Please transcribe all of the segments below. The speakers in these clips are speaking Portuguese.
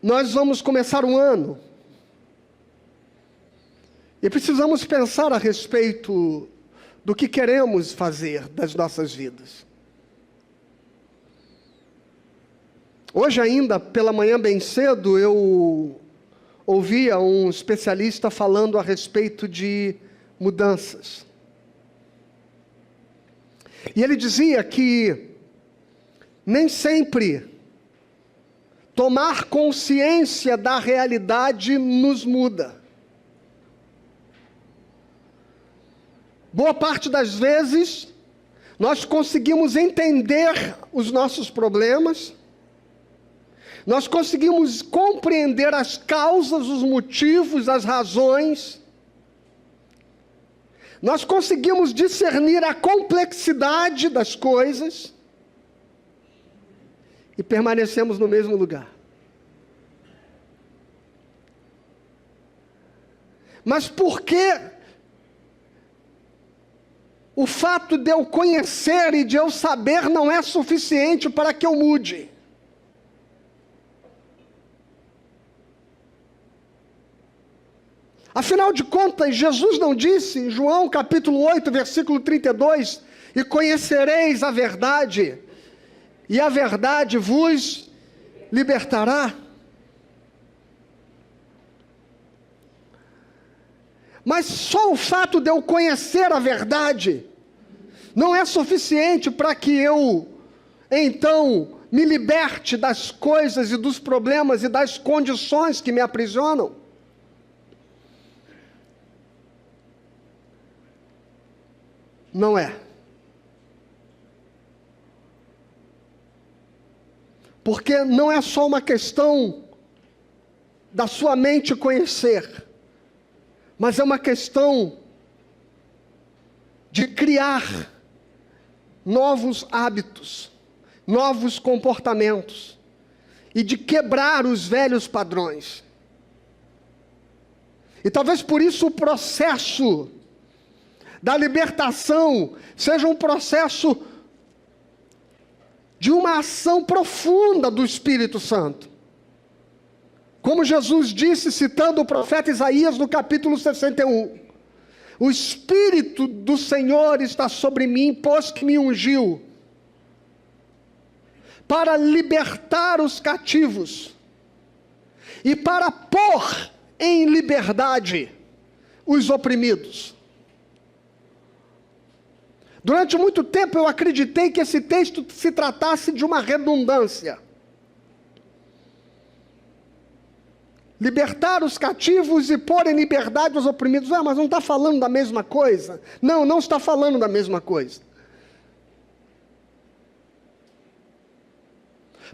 Nós vamos começar um ano e precisamos pensar a respeito do que queremos fazer das nossas vidas. Hoje ainda, pela manhã bem cedo, eu ouvia um especialista falando a respeito de mudanças. E ele dizia que nem sempre tomar consciência da realidade nos muda. Boa parte das vezes, nós conseguimos entender os nossos problemas, nós conseguimos compreender as causas, os motivos, as razões, nós conseguimos discernir a complexidade das coisas, e permanecemos no mesmo lugar. Mas por que o fato de eu conhecer e de eu saber não é suficiente para que eu mude? Afinal de contas, Jesus não disse em João capítulo 8, versículo 32, e conhecereis a verdade, e a verdade vos libertará? Mas só o fato de eu conhecer a verdade não é suficiente para que eu, então, me liberte das coisas e dos problemas e das condições que me aprisionam. Não é. Porque não é só uma questão da sua mente conhecer, mas é uma questão de criar novos hábitos, novos comportamentos, e de quebrar os velhos padrões. E talvez por isso o processo da libertação seja um processo de uma ação profunda do Espírito Santo. Como Jesus disse, citando o profeta Isaías no capítulo 61, o Espírito do Senhor está sobre mim, pois que me ungiu para libertar os cativos e para pôr em liberdade os oprimidos. Durante muito tempo eu acreditei que esse texto se tratasse de uma redundância. Libertar os cativos e pôr em liberdade os oprimidos. Mas não está falando da mesma coisa? Não, não está falando da mesma coisa.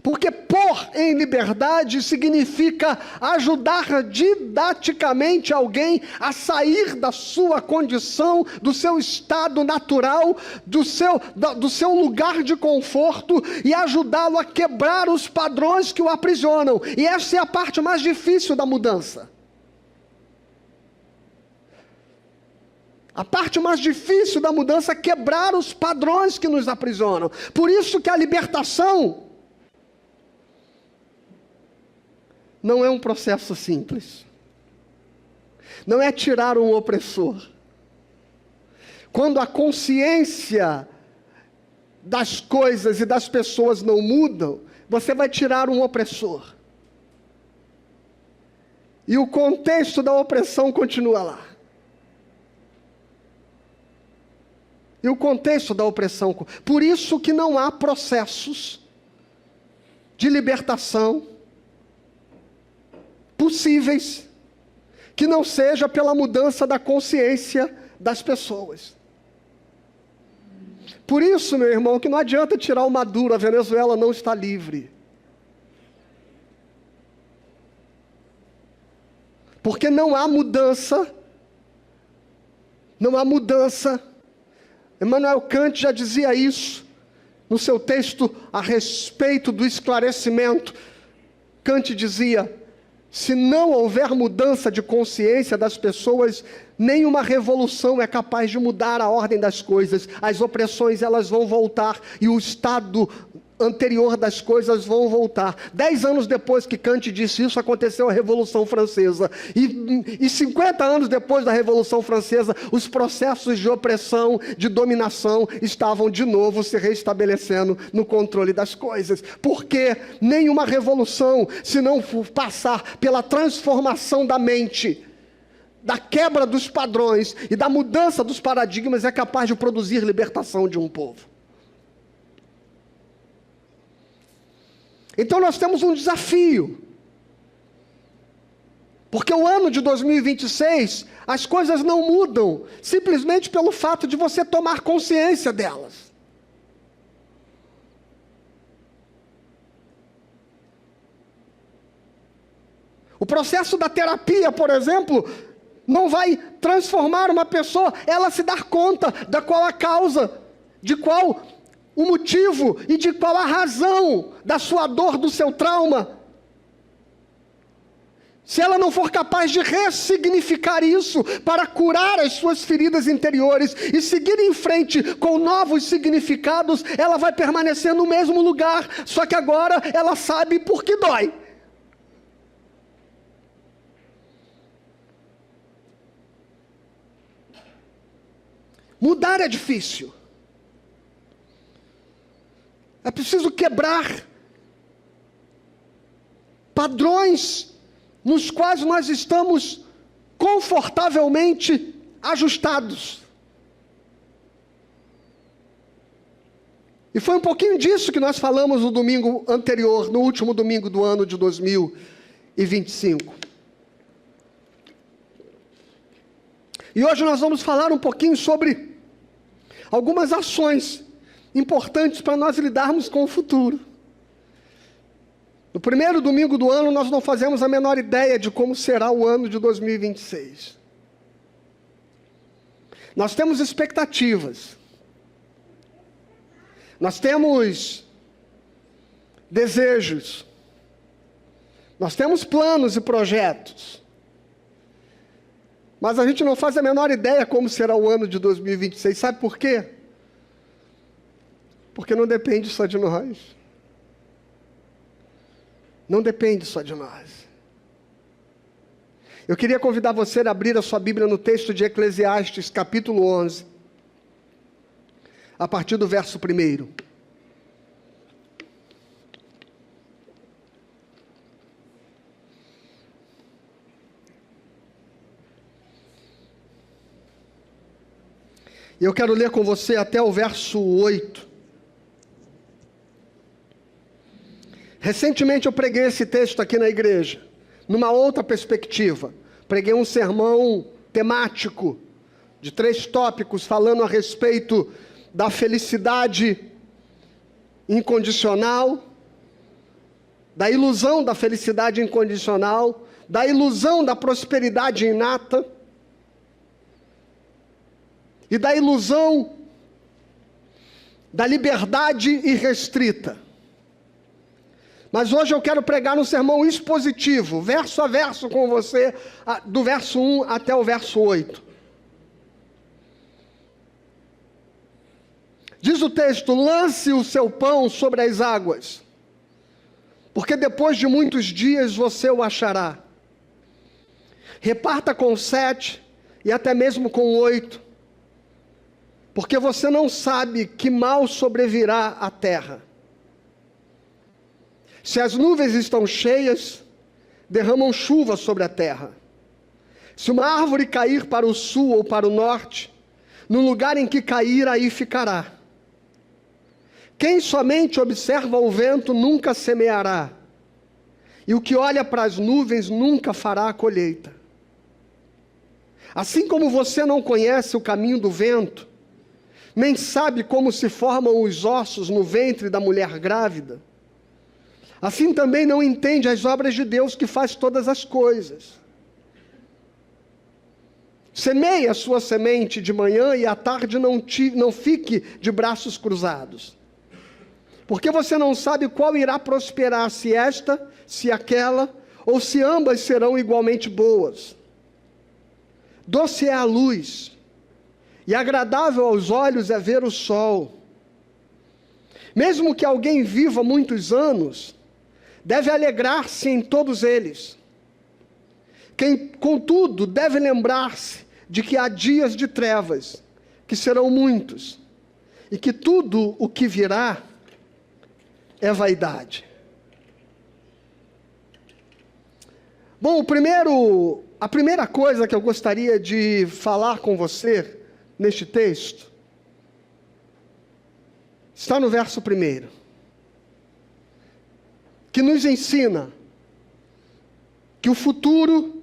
Porque pôr em liberdade significa ajudar didaticamente alguém a sair da sua condição, do seu estado natural, do seu lugar de conforto, e ajudá-lo a quebrar os padrões que o aprisionam. E essa é a parte mais difícil da mudança. A parte mais difícil da mudança é quebrar os padrões que nos aprisionam. Por isso que a libertação não é um processo simples. Não é tirar um opressor. Quando a consciência das coisas e das pessoas não mudam, você vai tirar um opressor. E o contexto da opressão continua lá. E o contexto da opressão. Por isso que não há processos de libertação possíveis que não seja pela mudança da consciência das pessoas. Por isso, meu irmão, que não adianta tirar o Maduro, a Venezuela não está livre. Porque não há mudança, Immanuel Kant já dizia isso, no seu texto a respeito do esclarecimento. Kant dizia: se não houver mudança de consciência das pessoas, nenhuma revolução é capaz de mudar a ordem das coisas. As opressões, elas vão voltar, e o estado anterior das coisas vão voltar. 10 anos depois que Kant disse isso, aconteceu a Revolução Francesa. E 50 anos depois da Revolução Francesa, os processos de opressão, de dominação, estavam de novo se restabelecendo no controle das coisas. Porque nenhuma revolução, se não for passar pela transformação da mente, da quebra dos padrões e da mudança dos paradigmas, é capaz de produzir libertação de um povo. Então nós temos um desafio, porque o ano de 2026, as coisas não mudam, simplesmente pelo fato de você tomar consciência delas. O processo da terapia, por exemplo, não vai transformar uma pessoa, ela se dar conta da qual a causa, de qual o motivo e de qual a razão da sua dor, do seu trauma. Se ela não for capaz de ressignificar isso para curar as suas feridas interiores e seguir em frente com novos significados, ela vai permanecer no mesmo lugar, só que agora ela sabe por que dói. Mudar é difícil. É preciso quebrar padrões nos quais nós estamos confortavelmente ajustados. E foi um pouquinho disso que nós falamos no domingo anterior, no último domingo do ano de 2025. E hoje nós vamos falar um pouquinho sobre algumas ações importantes para nós lidarmos com o futuro. No primeiro domingo do ano, nós não fazemos a menor ideia de como será o ano de 2026. Nós temos expectativas. Nós temos desejos. Nós temos planos e projetos. Mas a gente não faz a menor ideia como será o ano de 2026. Sabe por quê? Porque não depende só de nós. Não depende só de nós. Eu queria convidar você a abrir a sua Bíblia no texto de Eclesiastes, capítulo 11, a partir do verso 1. E eu quero ler com você até o verso 8. Recentemente eu preguei esse texto aqui na igreja, numa outra perspectiva. Preguei um sermão temático, de 3 tópicos, falando a respeito da felicidade incondicional, da ilusão da felicidade incondicional, da ilusão da prosperidade inata, e da ilusão da liberdade irrestrita. Mas hoje eu quero pregar um sermão expositivo, verso a verso com você, do verso 1 até o verso 8. Diz o texto: lance o seu pão sobre as águas, porque depois de muitos dias você o achará. Reparta com 7 e até mesmo com 8, porque você não sabe que mal sobrevirá à terra. Se as nuvens estão cheias, derramam chuva sobre a terra. Se uma árvore cair para o sul ou para o norte, no lugar em que cair, aí ficará. Quem somente observa o vento nunca semeará, e o que olha para as nuvens nunca fará a colheita. Assim como você não conhece o caminho do vento, nem sabe como se formam os ossos no ventre da mulher grávida, assim também não entende as obras de Deus que faz todas as coisas. Semeie a sua semente de manhã e à tarde não fique de braços cruzados. Porque você não sabe qual irá prosperar, se esta, se aquela, ou se ambas serão igualmente boas. Doce é a luz, e agradável aos olhos é ver o sol. Mesmo que alguém viva muitos anos, deve alegrar-se em todos eles. Quem, contudo, deve lembrar-se de que há dias de trevas, que serão muitos, e que tudo o que virá é vaidade. Bom, a primeira coisa que eu gostaria de falar com você neste texto está no verso 1, que nos ensina que o futuro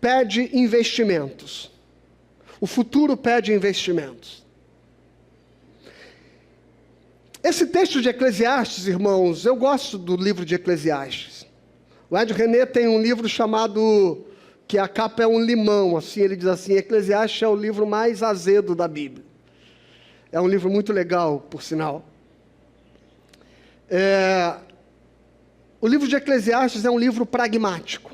pede investimentos. O futuro pede investimentos. Esse texto de Eclesiastes, irmãos, eu gosto do livro de Eclesiastes. O Ed René tem um livro chamado, que a capa é um limão, assim, ele diz assim, Eclesiastes é o livro mais azedo da Bíblia. É um livro muito legal, por sinal. O livro de Eclesiastes é um livro pragmático.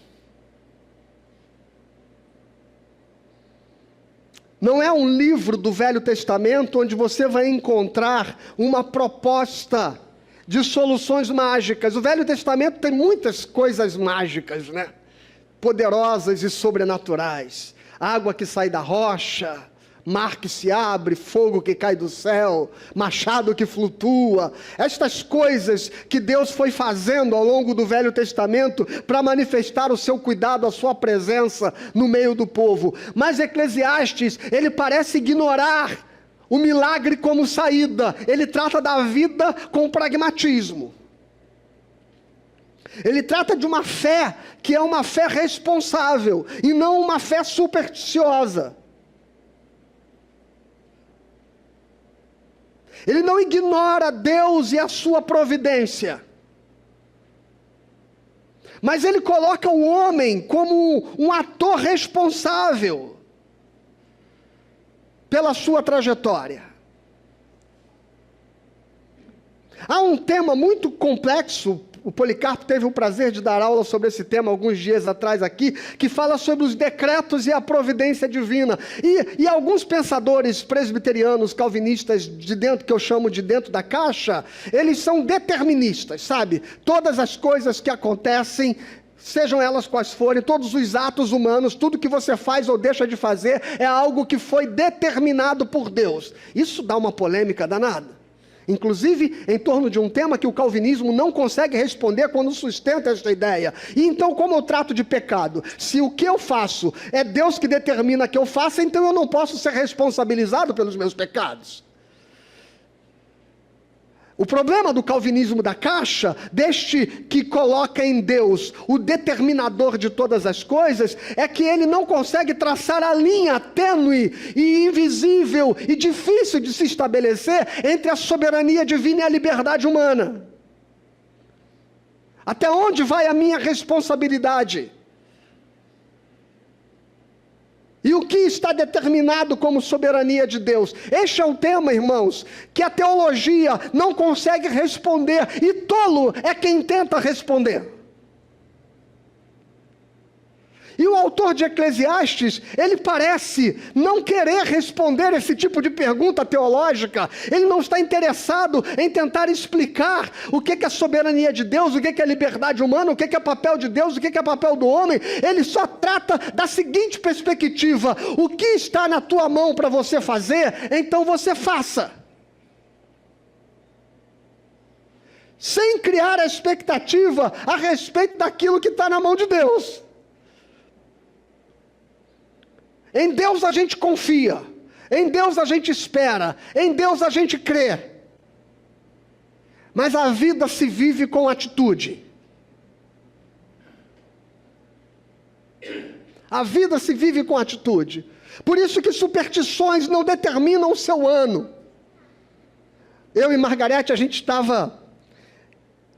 Não é um livro do Velho Testamento onde você vai encontrar uma proposta de soluções mágicas. O Velho Testamento tem muitas coisas mágicas, né? Poderosas e sobrenaturais. Água que sai da rocha, mar que se abre, fogo que cai do céu, machado que flutua. Estas coisas que Deus foi fazendo ao longo do Velho Testamento para manifestar o seu cuidado, a sua presença no meio do povo. Mas Eclesiastes, ele parece ignorar o milagre como saída. Ele trata da vida com pragmatismo. Ele trata de uma fé que é uma fé responsável e não uma fé supersticiosa. Ele não ignora Deus e a sua providência. Mas ele coloca o homem como um ator responsável pela sua trajetória. Há um tema muito complexo, o Policarpo teve o prazer de dar aula sobre esse tema alguns dias atrás aqui, que fala sobre os decretos e a providência divina. E alguns pensadores presbiterianos, calvinistas, que eu chamo de dentro da caixa, eles são deterministas, sabe? Todas as coisas que acontecem, sejam elas quais forem, todos os atos humanos, tudo que você faz ou deixa de fazer, é algo que foi determinado por Deus. Isso dá uma polêmica danada. Inclusive, em torno de um tema que o calvinismo não consegue responder quando sustenta esta ideia. E então, como eu trato de pecado? Se o que eu faço é Deus que determina que eu faça, então eu não posso ser responsabilizado pelos meus pecados. O problema do calvinismo da caixa, deste que coloca em Deus o determinador de todas as coisas, é que ele não consegue traçar a linha tênue e invisível e difícil de se estabelecer entre a soberania divina e a liberdade humana. Até onde vai a minha responsabilidade? E o que está determinado como soberania de Deus? Este é um tema, irmãos, que a teologia não consegue responder, e tolo é quem tenta responder. E o autor de Eclesiastes, ele parece não querer responder esse tipo de pergunta teológica. Ele não está interessado em tentar explicar o que é a soberania de Deus, o que é a liberdade humana, o que é papel de Deus, o que é papel do homem. Ele só trata da seguinte perspectiva: o que está na tua mão para você fazer, então você faça. Sem criar a expectativa a respeito daquilo que está na mão de Deus. Em Deus a gente confia, em Deus a gente espera, em Deus a gente crê. Mas a vida se vive com atitude. A vida se vive com atitude. Por isso que superstições não determinam o seu ano. Eu e Margarete, a gente estava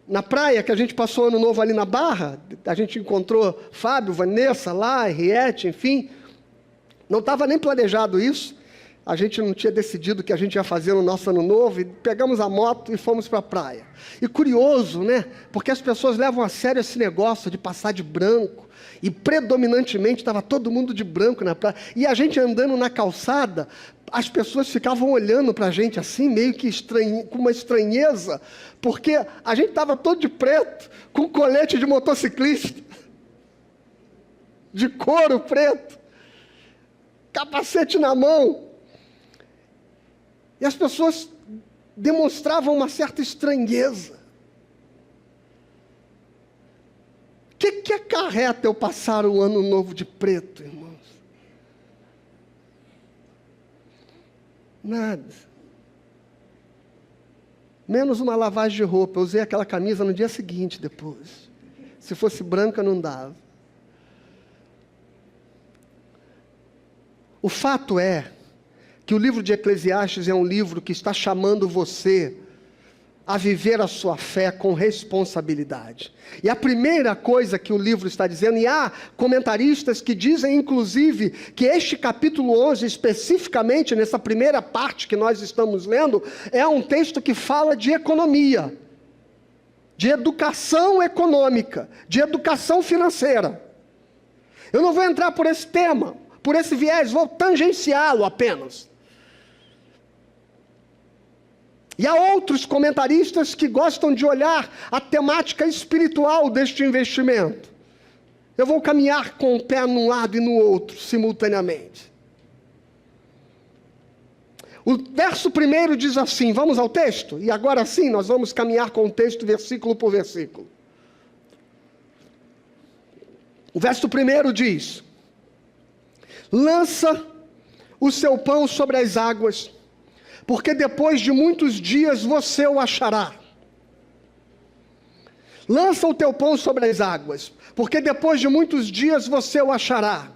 na praia, que a gente passou ano novo ali na Barra, a gente encontrou Fábio, Vanessa lá, Henriette, enfim. Não estava nem planejado isso. a gente não tinha decidido o que a gente ia fazer no nosso ano novo, e pegamos a moto e fomos para a praia. E curioso, né? Porque as pessoas levam a sério esse negócio de passar de branco, e predominantemente estava todo mundo de branco na praia, e a gente andando na calçada, as pessoas ficavam olhando para a gente assim, meio que com uma estranheza, porque a gente estava todo de preto, com colete de motociclista, de couro preto, capacete na mão. E as pessoas demonstravam uma certa estranheza. O que acarreta eu passar o ano novo de preto, irmãos? Nada. Menos uma lavagem de roupa. Eu usei aquela camisa no dia seguinte depois. Se fosse branca, não dava. O fato é que o livro de Eclesiastes é um livro que está chamando você a viver a sua fé com responsabilidade. E a primeira coisa que o livro está dizendo, e há comentaristas que dizem, inclusive, que este capítulo 11, especificamente, nessa primeira parte que nós estamos lendo, é um texto que fala de economia, de educação econômica, de educação financeira. Eu não vou entrar por esse tema, por esse viés, vou tangenciá-lo apenas. E há outros comentaristas que gostam de olhar a temática espiritual deste investimento. Eu vou caminhar com o pé num lado e no outro, simultaneamente. O verso 1 diz assim, vamos ao texto? E agora sim, nós vamos caminhar com o texto versículo por versículo. O verso 1 diz: lança o seu pão sobre as águas, porque depois de muitos dias você o achará. Lança o teu pão sobre as águas, porque depois de muitos dias você o achará.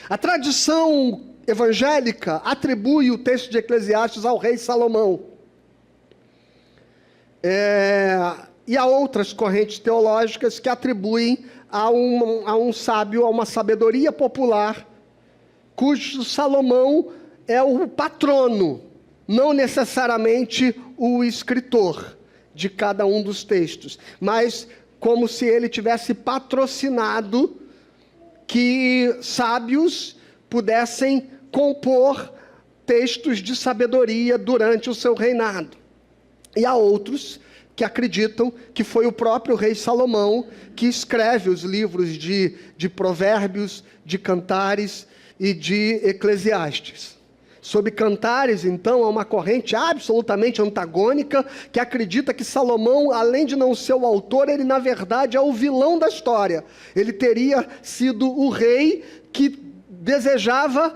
A tradição evangélica atribui o texto de Eclesiastes ao rei Salomão. E há outras correntes teológicas que atribuem a um sábio, a uma sabedoria popular, cujo Salomão é o patrono, não necessariamente o escritor de cada um dos textos, mas como se ele tivesse patrocinado que sábios pudessem compor textos de sabedoria durante o seu reinado. E há outros que acreditam que foi o próprio rei Salomão que escreve os livros de Provérbios, de Cantares e de Eclesiastes. Sobre Cantares, então, há uma corrente absolutamente antagônica que acredita que Salomão, além de não ser o autor, ele na verdade é o vilão da história. Ele teria sido o rei que desejava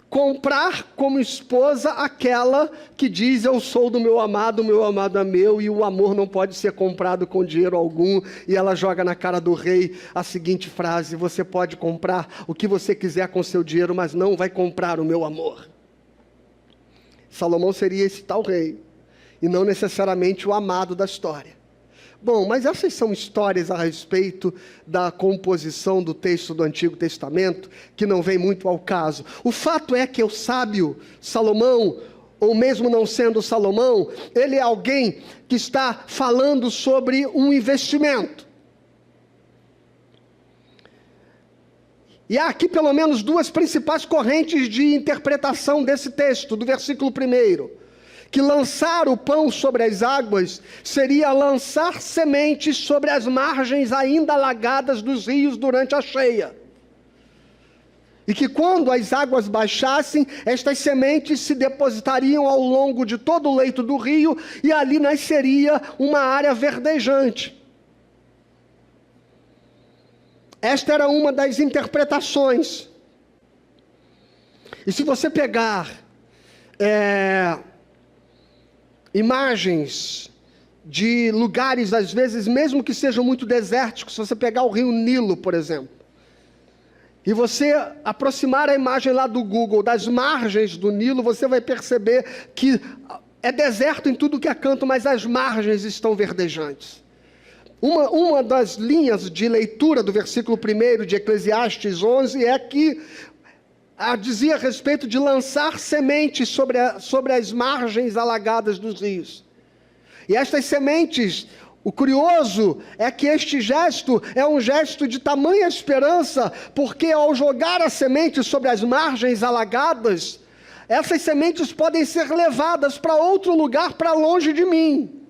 comprar como esposa aquela que diz: eu sou do meu amado é meu, e o amor não pode ser comprado com dinheiro algum. E ela joga na cara do rei a seguinte frase: você pode comprar o que você quiser com seu dinheiro, mas não vai comprar o meu amor. Salomão seria esse tal rei, e não necessariamente o amado da história. Bom, mas essas são histórias a respeito da composição do texto do Antigo Testamento, que não vem muito ao caso. O fato é que o sábio Salomão, ou mesmo não sendo Salomão, ele é alguém que está falando sobre um investimento. E há aqui pelo menos duas principais correntes de interpretação desse texto, do versículo 1. Que lançar o pão sobre as águas seria lançar sementes sobre as margens ainda alagadas dos rios durante a cheia. E que quando as águas baixassem, estas sementes se depositariam ao longo de todo o leito do rio, e ali nasceria uma área verdejante. Esta era uma das interpretações. E se você pegar imagens de lugares, às vezes, mesmo que sejam muito desérticos, se você pegar o rio Nilo, por exemplo, e você aproximar a imagem lá do Google, das margens do Nilo, você vai perceber que é deserto em tudo que é canto, mas as margens estão verdejantes. Uma das linhas de leitura do versículo 1 de Eclesiastes 11 é que dizia a respeito de lançar sementes sobre as margens alagadas dos rios. E estas sementes, o curioso é que este gesto é um gesto de tamanha esperança, porque ao jogar a semente sobre as margens alagadas, essas sementes podem ser levadas para outro lugar, para longe de mim.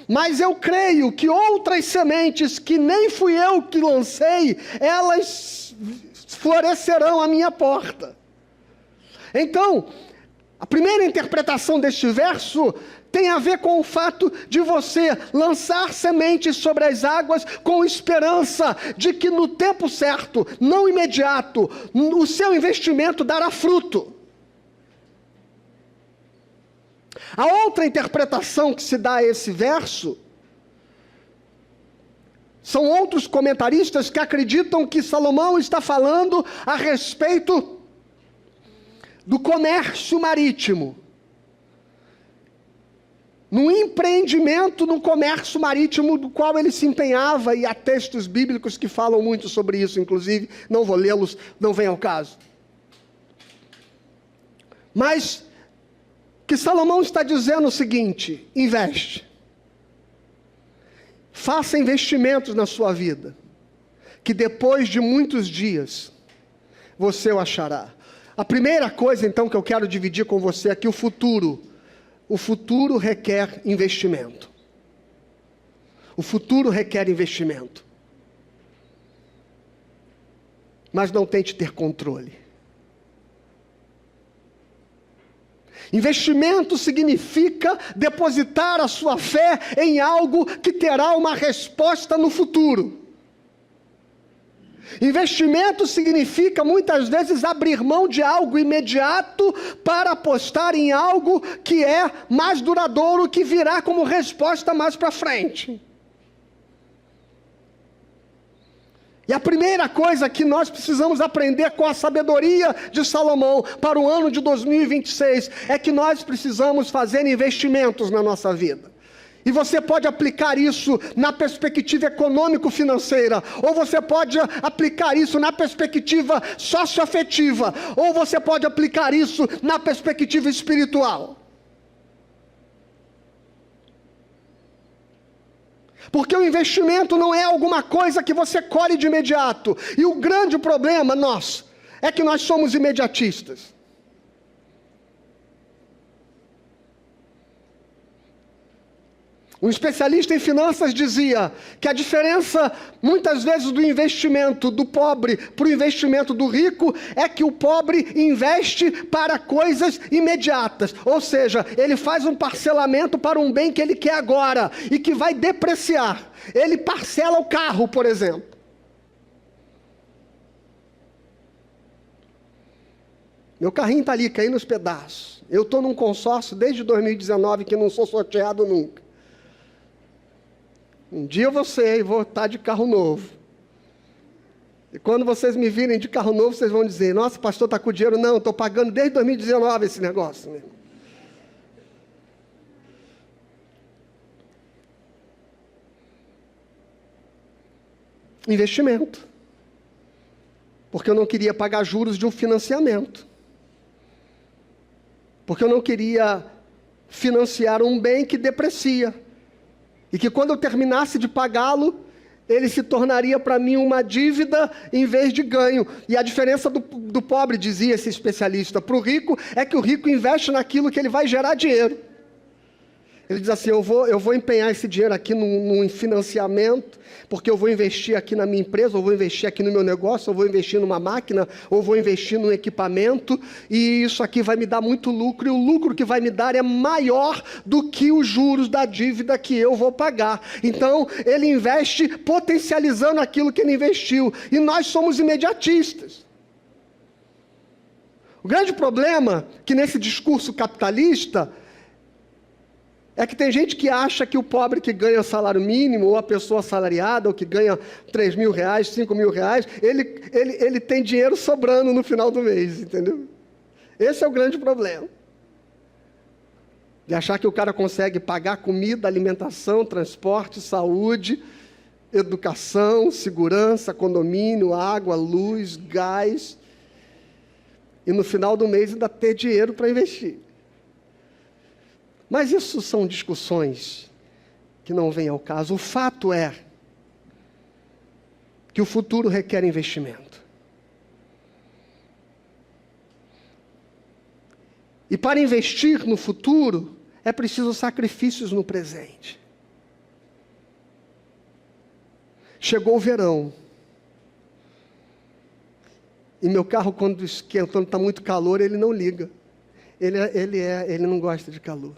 Mas eu creio que outras sementes, que nem fui eu que lancei, elas florescerão à minha porta. Então, a primeira interpretação deste verso tem a ver com o fato de você lançar sementes sobre as águas com esperança de que no tempo certo, não imediato, o seu investimento dará fruto. A outra interpretação que se dá a esse verso são outros comentaristas que acreditam que Salomão está falando a respeito do comércio marítimo. No empreendimento no comércio marítimo do qual ele se empenhava, e há textos bíblicos que falam muito sobre isso, inclusive, não vou lê-los, não vem ao caso. Mas que Salomão está dizendo o seguinte: investe. Faça investimentos na sua vida, que depois de muitos dias, você o achará. A primeira coisa, então, que eu quero dividir com você é que o futuro requer investimento. O futuro requer investimento. Mas não tente ter controle. Investimento significa depositar a sua fé em algo que terá uma resposta no futuro. Investimento significa muitas vezes abrir mão de algo imediato para apostar em algo que é mais duradouro, que virá como resposta mais para frente. E a primeira coisa que nós precisamos aprender com a sabedoria de Salomão para o ano de 2026 é que nós precisamos fazer investimentos na nossa vida. E você pode aplicar isso na perspectiva econômico-financeira, ou você pode aplicar isso na perspectiva socioafetiva, ou você pode aplicar isso na perspectiva espiritual. Porque o investimento não é alguma coisa que você colhe de imediato. E o grande problema nosso é que nós somos imediatistas. Um especialista em finanças dizia que a diferença, muitas vezes, do investimento do pobre para o investimento do rico é que o pobre investe para coisas imediatas. Ou seja, ele faz um parcelamento para um bem que ele quer agora e que vai depreciar. Ele parcela o carro, por exemplo. Meu carrinho está ali, caindo nos pedaços. Eu estou num consórcio desde 2019 que não sou sorteado nunca. Um dia eu vou estar de carro novo. E quando vocês me virem de carro novo, vocês vão dizer: nossa, pastor, está com dinheiro? Não, estou pagando desde 2019 esse negócio. Né? Investimento. Porque eu não queria pagar juros de um financiamento. Porque eu não queria financiar um bem que deprecia. E que quando eu terminasse de pagá-lo, ele se tornaria para mim uma dívida em vez de ganho. E a diferença do pobre, dizia esse especialista, para o rico, é que o rico investe naquilo que ele vai gerar dinheiro. Ele diz assim: eu vou empenhar esse dinheiro aqui num financiamento, porque eu vou investir aqui na minha empresa, ou vou investir aqui no meu negócio, ou vou investir numa máquina, ou vou investir num equipamento, e isso aqui vai me dar muito lucro, e o lucro que vai me dar é maior do que os juros da dívida que eu vou pagar. Então, ele investe potencializando aquilo que ele investiu, e nós somos imediatistas. O grande problema que nesse discurso capitalista é que tem gente que acha que o pobre que ganha salário mínimo, ou a pessoa assalariada, ou que ganha 3 mil reais, 5 mil reais, ele tem dinheiro sobrando no final do mês, entendeu? Esse é o grande problema. De achar que o cara consegue pagar comida, alimentação, transporte, saúde, educação, segurança, condomínio, água, luz, gás, e no final do mês ainda ter dinheiro para investir. Mas isso são discussões que não vêm ao caso. O fato é que o futuro requer investimento. E para investir no futuro, é preciso sacrifícios no presente. Chegou o verão. E meu carro, quando esquenta, quando está muito calor, ele não liga. Ele não gosta de calor.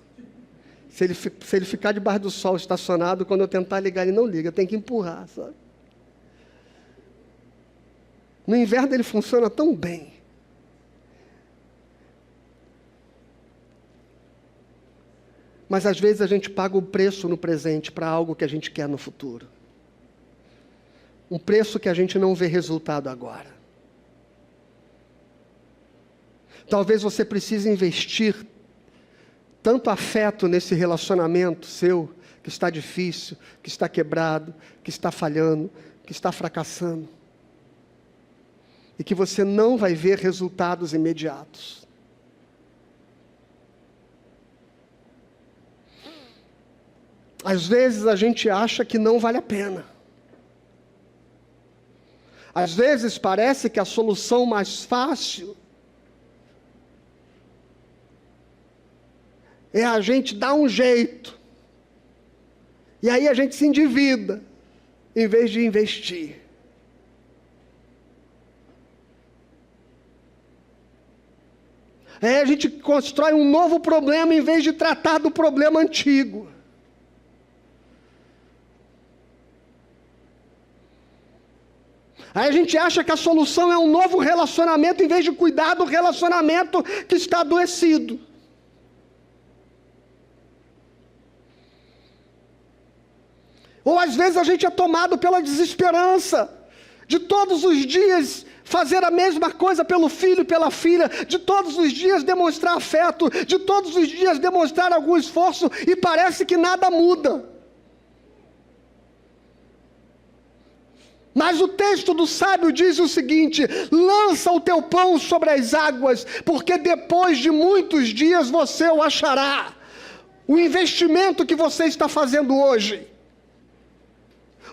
Se ele ficar debaixo do sol estacionado, quando eu tentar ligar, ele não liga. Eu tenho que empurrar, sabe? No inverno ele funciona tão bem. Mas às vezes a gente paga o preço no presente para algo que a gente quer no futuro. Um preço que a gente não vê resultado agora. Talvez você precise investir tanto afeto nesse relacionamento seu, que está difícil, que está quebrado, que está falhando, que está fracassando. E que você não vai ver resultados imediatos. Às vezes a gente acha que não vale a pena. Às vezes parece que a solução mais fácil é a gente dar um jeito. E aí a gente se endivida, em vez de investir. Aí a gente constrói um novo problema, em vez de tratar do problema antigo. Aí a gente acha que a solução é um novo relacionamento, em vez de cuidar do relacionamento que está adoecido. Ou às vezes a gente é tomado pela desesperança, de todos os dias fazer a mesma coisa pelo filho e pela filha, de todos os dias demonstrar afeto, de todos os dias demonstrar algum esforço, e parece que nada muda. Mas o texto do sábio diz o seguinte: lança o teu pão sobre as águas, porque depois de muitos dias você o achará. O investimento que você está fazendo hoje,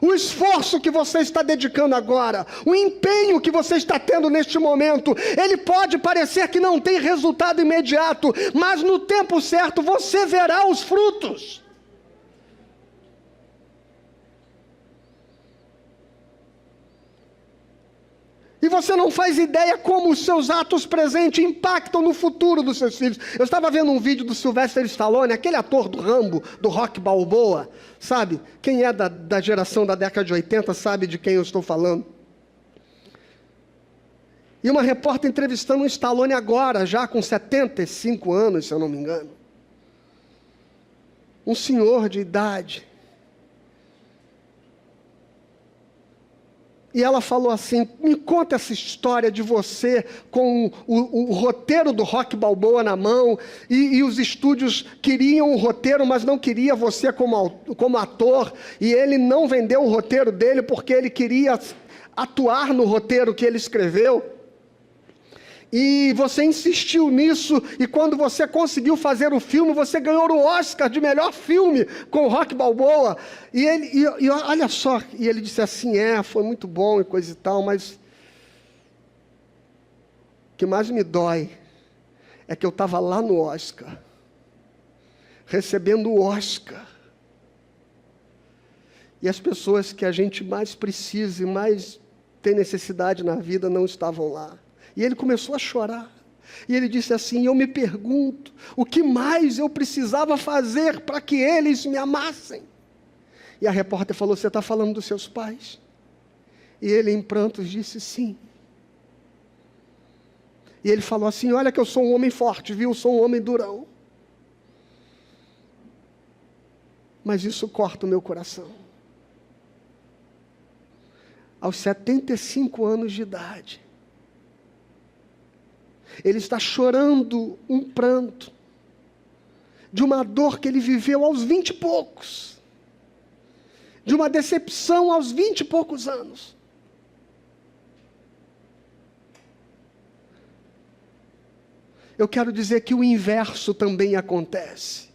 o esforço que você está dedicando agora, o empenho que você está tendo neste momento, ele pode parecer que não tem resultado imediato, mas no tempo certo você verá os frutos. E você não faz ideia como os seus atos presentes impactam no futuro dos seus filhos. Eu estava vendo um vídeo do Sylvester Stallone, aquele ator do Rambo, do Rocky Balboa, sabe? Quem é da geração da década de 80 sabe de quem eu estou falando. E uma repórter entrevistando o Stallone agora, já com 75 anos, se eu não me engano. Um senhor de idade. E ela falou assim: me conta essa história de você com o roteiro do Rocky Balboa na mão, e os estúdios queriam o roteiro, mas não queria você como ator, e ele não vendeu o roteiro dele porque ele queria atuar no roteiro que ele escreveu. E você insistiu nisso, e quando você conseguiu fazer o filme, você ganhou o Oscar de melhor filme com o Rocky Balboa. E olha só, e ele disse assim: foi muito bom e coisa e tal, mas o que mais me dói é que eu estava lá no Oscar, recebendo o Oscar, e as pessoas que a gente mais precisa e mais tem necessidade na vida não estavam lá. E ele começou a chorar. E ele disse assim: eu me pergunto, o que mais eu precisava fazer para que eles me amassem? E a repórter falou: você está falando dos seus pais? E ele, em prantos, disse: sim. E ele falou assim: olha que eu sou um homem forte, viu? Eu sou um homem durão. Mas isso corta o meu coração. Aos 75 anos de idade, ele está chorando um pranto de uma dor que ele viveu aos 20 e poucos, de uma decepção aos 20 e poucos anos. Eu quero dizer que o inverso também acontece.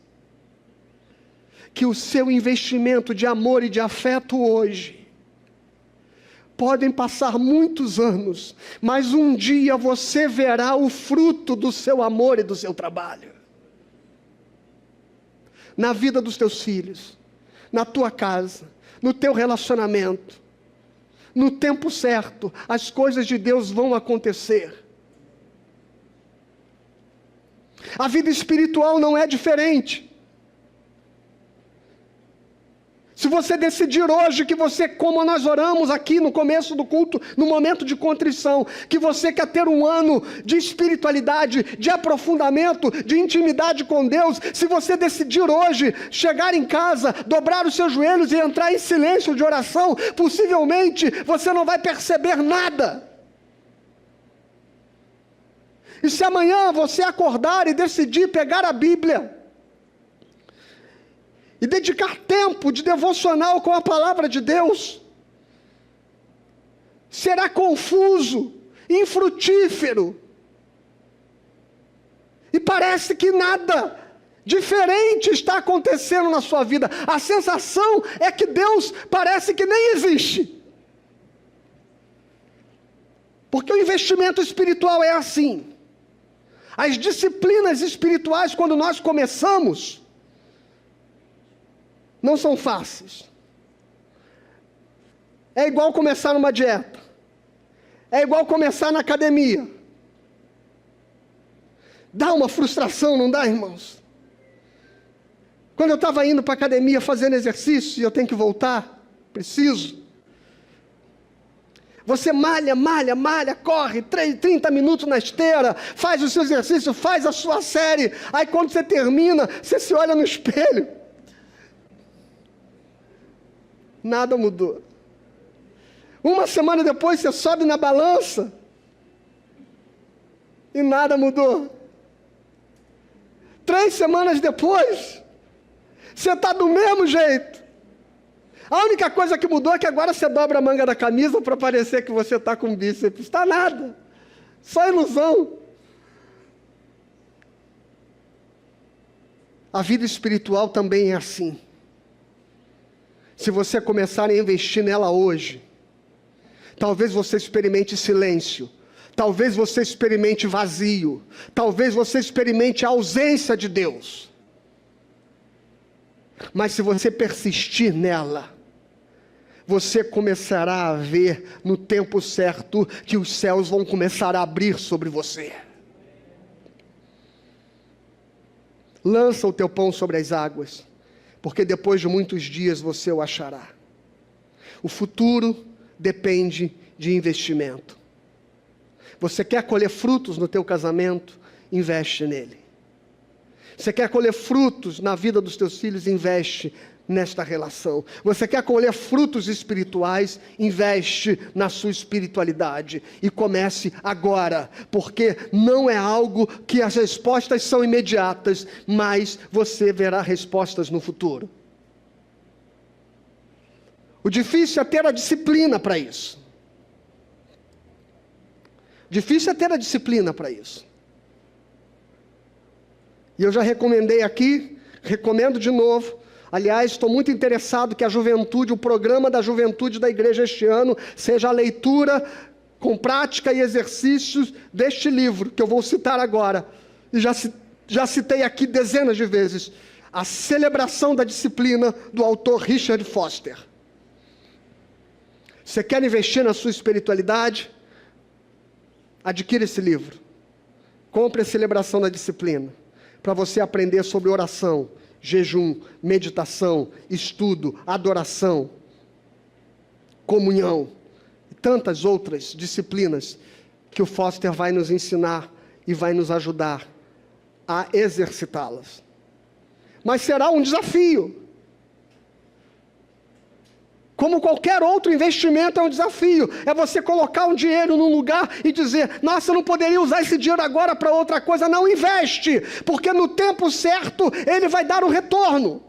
Que o seu investimento de amor e de afeto hoje, podem passar muitos anos, mas um dia você verá o fruto do seu amor e do seu trabalho. Na vida dos teus filhos, na tua casa, no teu relacionamento. No tempo certo, as coisas de Deus vão acontecer. A vida espiritual não é diferente. Se você decidir hoje que você, como nós oramos aqui no começo do culto, no momento de contrição, que você quer ter um ano de espiritualidade, de aprofundamento, de intimidade com Deus, se você decidir hoje chegar em casa, dobrar os seus joelhos e entrar em silêncio de oração, possivelmente você não vai perceber nada. E se amanhã você acordar e decidir pegar a Bíblia, e dedicar tempo de devocional com a palavra de Deus, será confuso, infrutífero, e parece que nada diferente está acontecendo na sua vida. A sensação é que Deus parece que nem existe, porque o investimento espiritual é assim. As disciplinas espirituais, quando nós começamos, não são fáceis. É igual começar numa dieta. É igual começar na academia. Dá uma frustração, não dá, irmãos? Quando eu estava indo para a academia fazendo exercício, e eu tenho que voltar, preciso. Você malha, corre 30 minutos na esteira, faz o seu exercício, faz a sua série. Aí quando você termina, você se olha no espelho. Nada mudou. Uma semana depois você sobe na balança e nada mudou. 3 semanas depois você está do mesmo jeito. A única coisa que mudou é que agora você dobra a manga da camisa para parecer que você está com bíceps. Está nada. Só ilusão. A vida espiritual também é assim. Se você começar a investir nela hoje, talvez você experimente silêncio, talvez você experimente vazio, talvez você experimente a ausência de Deus. Mas se você persistir nela, você começará a ver no tempo certo que os céus vão começar a abrir sobre você. Lança o teu pão sobre as águas, porque depois de muitos dias você o achará. O futuro depende de investimento. Você quer colher frutos no teu casamento? Investe nele. Você quer colher frutos na vida dos teus filhos? Investe nesta relação. Você quer colher frutos espirituais? Investe na sua espiritualidade. E comece agora, porque não é algo que as respostas são imediatas, mas você verá respostas no futuro. O difícil é ter a disciplina para isso. Difícil é ter a disciplina para isso. E eu já recomendei aqui, recomendo de novo. Aliás, estou muito interessado que a juventude, o programa da juventude da igreja este ano, seja a leitura com prática e exercícios deste livro, que eu vou citar agora. E já citei aqui dezenas de vezes. A Celebração da Disciplina, do autor Richard Foster. Você quer investir na sua espiritualidade? Adquira esse livro. Compre a Celebração da Disciplina, para você aprender sobre oração, jejum, meditação, estudo, adoração, comunhão e tantas outras disciplinas que o Foster vai nos ensinar e vai nos ajudar a exercitá-las. Mas será um desafio. Como qualquer outro investimento é um desafio. É você colocar um dinheiro num lugar e dizer, nossa, eu não poderia usar esse dinheiro agora para outra coisa. Não investe, porque no tempo certo ele vai dar um retorno.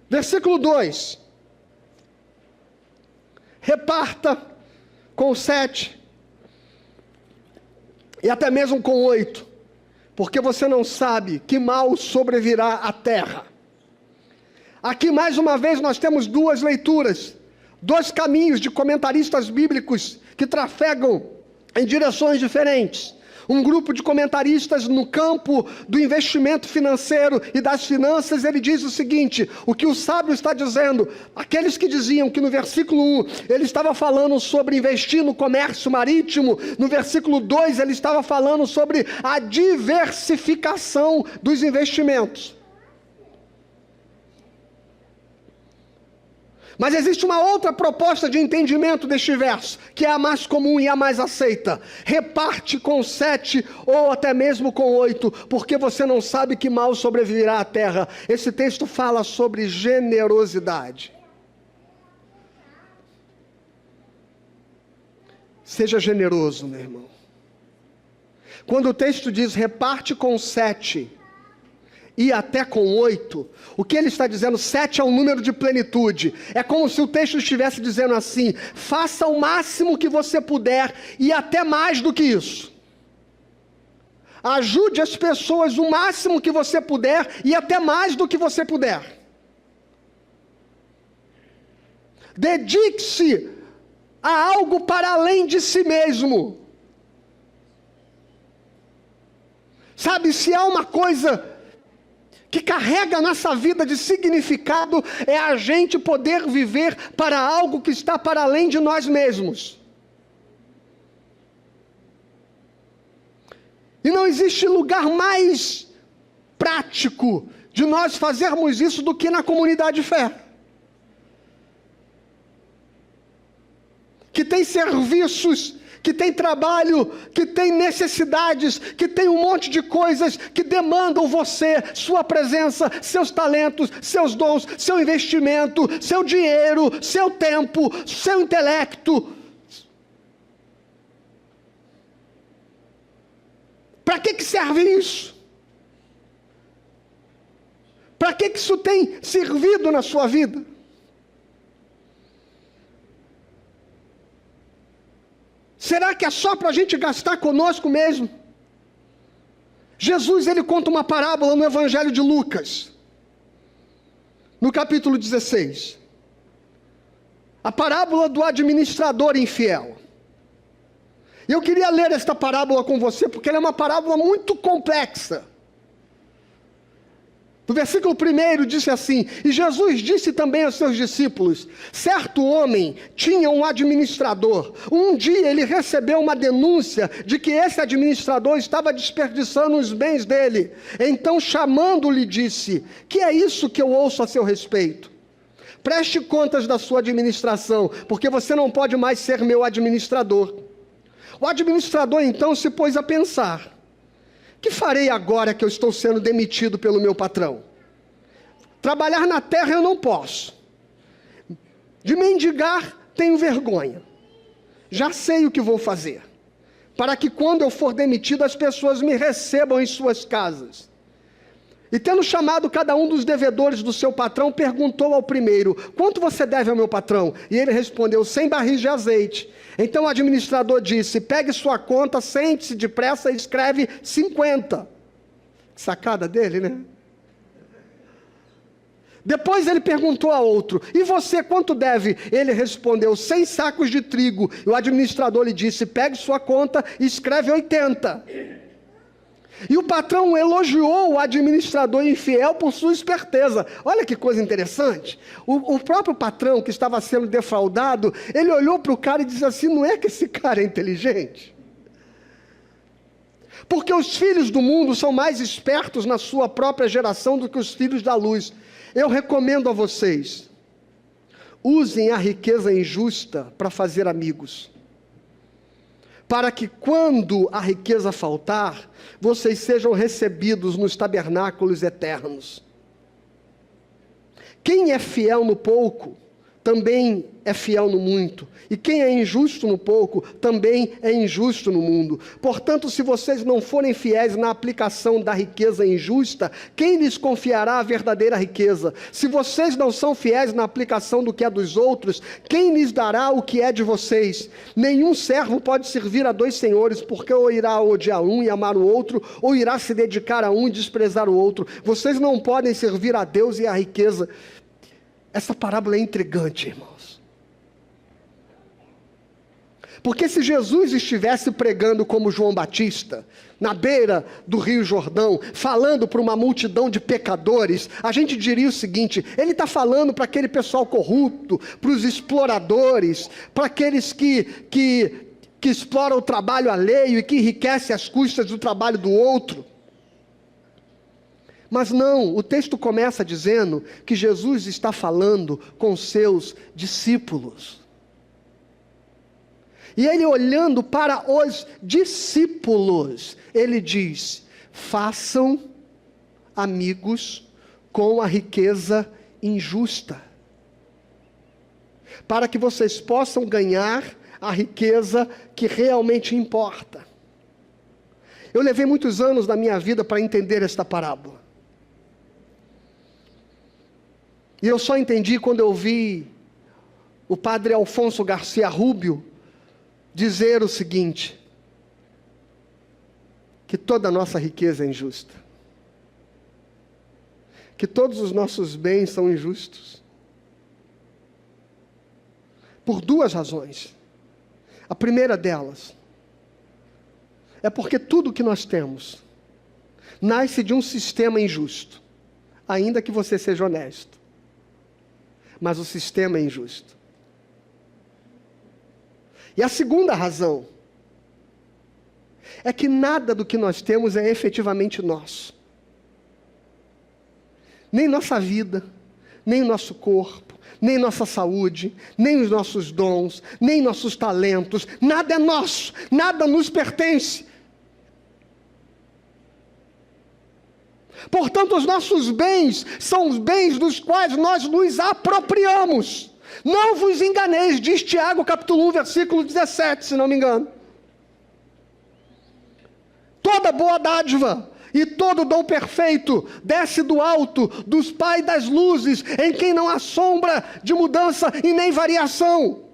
Versículo 2. Reparta com 7 e até mesmo com 8, porque você não sabe que mal sobrevirá à terra. Aqui mais uma vez nós temos duas leituras, dois caminhos de comentaristas bíblicos que trafegam em direções diferentes. Um grupo de comentaristas no campo do investimento financeiro e das finanças, ele diz o seguinte: o que o sábio está dizendo, aqueles que diziam que no versículo 1 ele estava falando sobre investir no comércio marítimo, no versículo 2 ele estava falando sobre a diversificação dos investimentos. Mas existe uma outra proposta de entendimento deste verso, que é a mais comum e a mais aceita. Reparte com 7 ou até mesmo com 8, porque você não sabe que mal sobreviverá à terra. Esse texto fala sobre generosidade. Seja generoso, meu irmão. Quando o texto diz reparte com 7 e até com 8, o que ele está dizendo? 7 é um número de plenitude. É como se o texto estivesse dizendo assim: faça o máximo que você puder e até mais do que isso. Ajude as pessoas o máximo que você puder e até mais do que você puder. Dedique-se a algo para além de si mesmo. Sabe, se há uma coisa que carrega a nossa vida de significado, é a gente poder viver para algo que está para além de nós mesmos. E não existe lugar mais prático de nós fazermos isso do que na comunidade de fé, que tem serviços, que tem trabalho, que tem necessidades, que tem um monte de coisas que demandam você, sua presença, seus talentos, seus dons, seu investimento, seu dinheiro, seu tempo, seu intelecto. Para que serve isso? Para que isso tem servido na sua vida? Será que é só para a gente gastar conosco mesmo? Jesus, ele conta uma parábola no Evangelho de Lucas, no capítulo 16. A parábola do administrador infiel. Eu queria ler esta parábola com você, porque ela é uma parábola muito complexa. No versículo 1 disse assim: e Jesus disse também aos seus discípulos: certo homem tinha um administrador. Um dia ele recebeu uma denúncia de que esse administrador estava desperdiçando os bens dele. Então, chamando-lhe, disse: que é isso que eu ouço a seu respeito? Preste contas da sua administração, porque você não pode mais ser meu administrador. O administrador então se pôs a pensar: que farei agora que eu estou sendo demitido pelo meu patrão? Trabalhar na terra eu não posso. De mendigar tenho vergonha. Já sei o que vou fazer, para que quando eu for demitido as pessoas me recebam em suas casas. E tendo chamado cada um dos devedores do seu patrão, perguntou ao primeiro: quanto você deve ao meu patrão? E ele respondeu: 100 barris de azeite. Então o administrador disse: pegue sua conta, sente-se depressa e escreve 50. Sacada dele, né? Depois ele perguntou a outro: e você quanto deve? Ele respondeu: 100 sacos de trigo. E o administrador lhe disse: pegue sua conta e escreve 80. E o patrão elogiou o administrador infiel por sua esperteza. Olha que coisa interessante. O próprio patrão que estava sendo defraudado, ele olhou para o cara e disse assim: não é que esse cara é inteligente? Porque os filhos do mundo são mais espertos na sua própria geração do que os filhos da luz. Eu recomendo a vocês: usem a riqueza injusta para fazer amigos, para que quando a riqueza faltar, vocês sejam recebidos nos tabernáculos eternos. Quem é fiel no pouco, também é fiel no muito, e quem é injusto no pouco, também é injusto no mundo. Portanto, se vocês não forem fiéis na aplicação da riqueza injusta, quem lhes confiará a verdadeira riqueza? Se vocês não são fiéis na aplicação do que é dos outros, quem lhes dará o que é de vocês? Nenhum servo pode servir a dois senhores, porque ou irá odiar um e amar o outro, ou irá se dedicar a um e desprezar o outro. Vocês não podem servir a Deus e à riqueza. Essa parábola é intrigante, irmãos. Porque se Jesus estivesse pregando como João Batista, na beira do Rio Jordão, falando para uma multidão de pecadores, a gente diria o seguinte: ele está falando para aquele pessoal corrupto, para os exploradores, para aqueles que exploram o trabalho alheio e que enriquecem às custas do trabalho do outro. Mas não, o texto começa dizendo que Jesus está falando com seus discípulos. E ele, olhando para os discípulos, ele diz: façam amigos com a riqueza injusta, para que vocês possam ganhar a riqueza que realmente importa. Eu levei muitos anos da minha vida para entender esta parábola. E eu só entendi quando eu vi o padre Alfonso Garcia Rubio dizer o seguinte: que toda a nossa riqueza é injusta, que todos os nossos bens são injustos, por duas razões. A primeira delas é porque tudo que nós temos nasce de um sistema injusto, ainda que você seja honesto, mas o sistema é injusto. E a segunda razão é que nada do que nós temos é efetivamente nosso. Nem nossa vida, nem nosso corpo, nem nossa saúde, nem os nossos dons, nem nossos talentos, nada é nosso, nada nos pertence. Portanto, os nossos bens são os bens dos quais nós nos apropriamos. Não vos enganeis, diz Tiago capítulo 1, versículo 17, se não me engano. Toda boa dádiva e todo dom perfeito desce do alto, dos pais das luzes, em quem não há sombra de mudança e nem variação.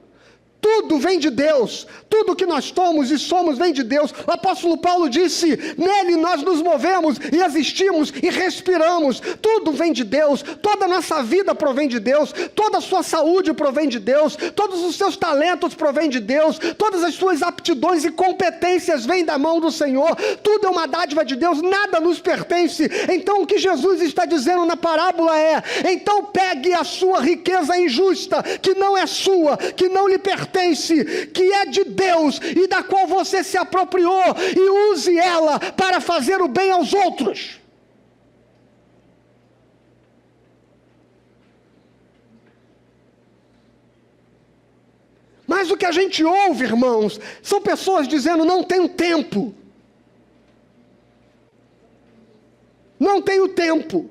Tudo vem de Deus, tudo que nós somos e somos vem de Deus. O apóstolo Paulo disse: nele nós nos movemos e existimos e respiramos. Tudo vem de Deus, toda a nossa vida provém de Deus, toda a sua saúde provém de Deus, todos os seus talentos provêm de Deus, todas as suas aptidões e competências vêm da mão do Senhor. Tudo é uma dádiva de Deus, nada nos pertence. Então o que Jesus está dizendo na parábola é: então pegue a sua riqueza injusta, que não é sua, que não lhe pertence, que é de Deus e da qual você se apropriou, e use ela para fazer o bem aos outros. Mas o que a gente ouve, irmãos, são pessoas dizendo: não tenho tempo. Não tenho tempo.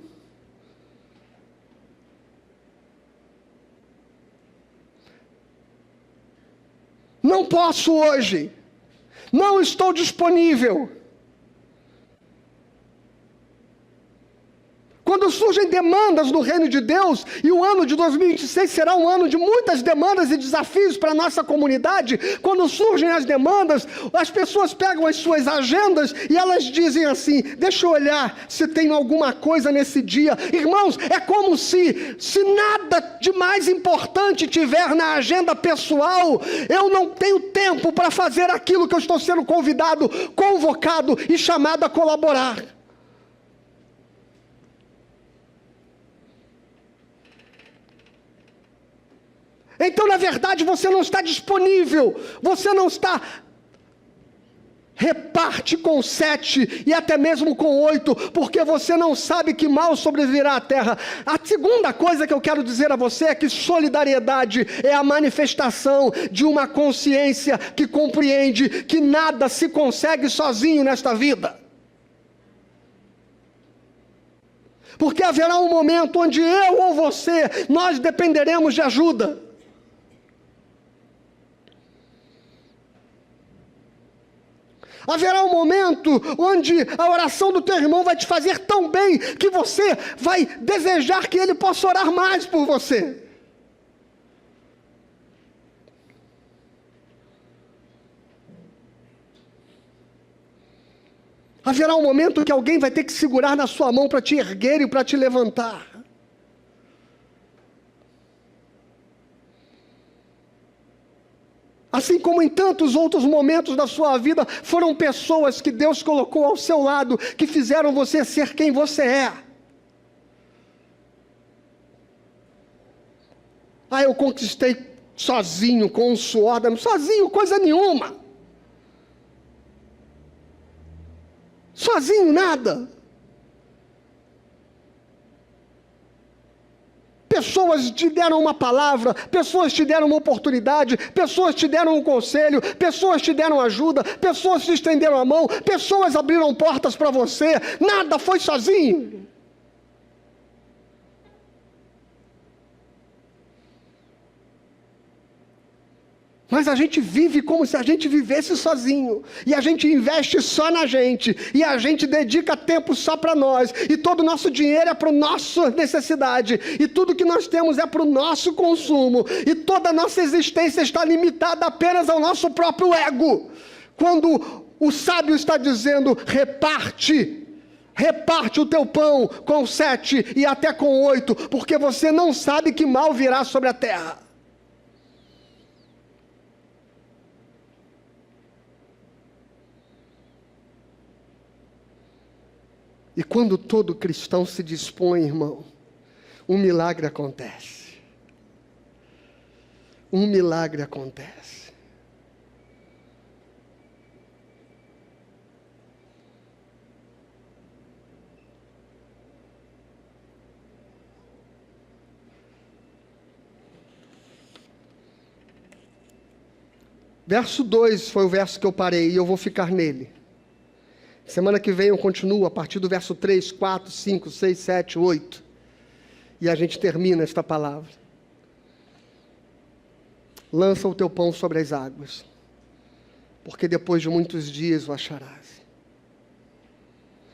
Não posso hoje, não estou disponível. Quando surgem demandas no reino de Deus, e o ano de 2026 será um ano de muitas demandas e desafios para a nossa comunidade, quando surgem as demandas, as pessoas pegam as suas agendas e elas dizem assim: deixa eu olhar se tem alguma coisa nesse dia. Irmãos, é como se nada de mais importante tiver na agenda pessoal, eu não tenho tempo para fazer aquilo que eu estou sendo convidado, convocado e chamado a colaborar. Então, na verdade, você não está disponível, você não está. Reparte com 7 e até mesmo com 8, porque você não sabe que mal sobrevirá à terra. A segunda coisa que eu quero dizer a você é que solidariedade é a manifestação de uma consciência que compreende que nada se consegue sozinho nesta vida. Porque haverá um momento onde eu ou você, nós dependeremos de ajuda. Haverá um momento onde a oração do teu irmão vai te fazer tão bem que você vai desejar que ele possa orar mais por você. Haverá um momento que alguém vai ter que segurar na sua mão para te erguer e para te levantar. Assim como em tantos outros momentos da sua vida, foram pessoas que Deus colocou ao seu lado, que fizeram você ser quem você é. Eu conquistei sozinho, com um suor sozinho, coisa nenhuma. Sozinho, nada. Pessoas te deram uma palavra, pessoas te deram uma oportunidade, pessoas te deram um conselho, pessoas te deram ajuda, pessoas te estenderam a mão, pessoas abriram portas para você, nada foi sozinho. Mas a gente vive como se a gente vivesse sozinho, e a gente investe só na gente, e a gente dedica tempo só para nós, e todo o nosso dinheiro é para a nossa necessidade, e tudo que nós temos é para o nosso consumo, e toda a nossa existência está limitada apenas ao nosso próprio ego. Quando o sábio está dizendo, reparte o teu pão com 7 e até com 8, porque você não sabe que mal virá sobre a terra. E quando todo cristão se dispõe, irmão, um milagre acontece. Um milagre acontece. Verso 2 foi o verso que eu parei, e eu vou ficar nele. Semana que vem eu continuo a partir do verso 3, 4, 5, 6, 7, 8. E a gente termina esta palavra. Lança o teu pão sobre as águas, porque depois de muitos dias o acharás.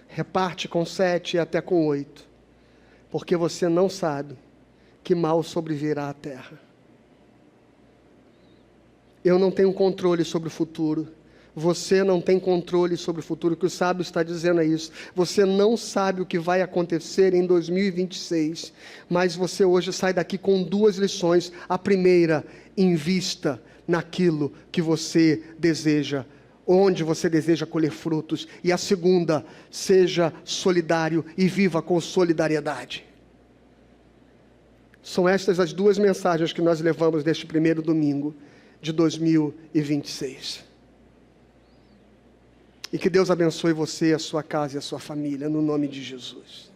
Reparte com 7 e até com 8, porque você não sabe que mal sobrevirá à terra. Eu não tenho controle sobre o futuro. Você não tem controle sobre o futuro. O que o sábio está dizendo é isso. Você não sabe o que vai acontecer em 2026. Mas você hoje sai daqui com 2 lições. A primeira, invista naquilo que você deseja, onde você deseja colher frutos. E a segunda, seja solidário e viva com solidariedade. São estas as 2 mensagens que nós levamos neste primeiro domingo de 2026. E que Deus abençoe você, a sua casa e a sua família, no nome de Jesus.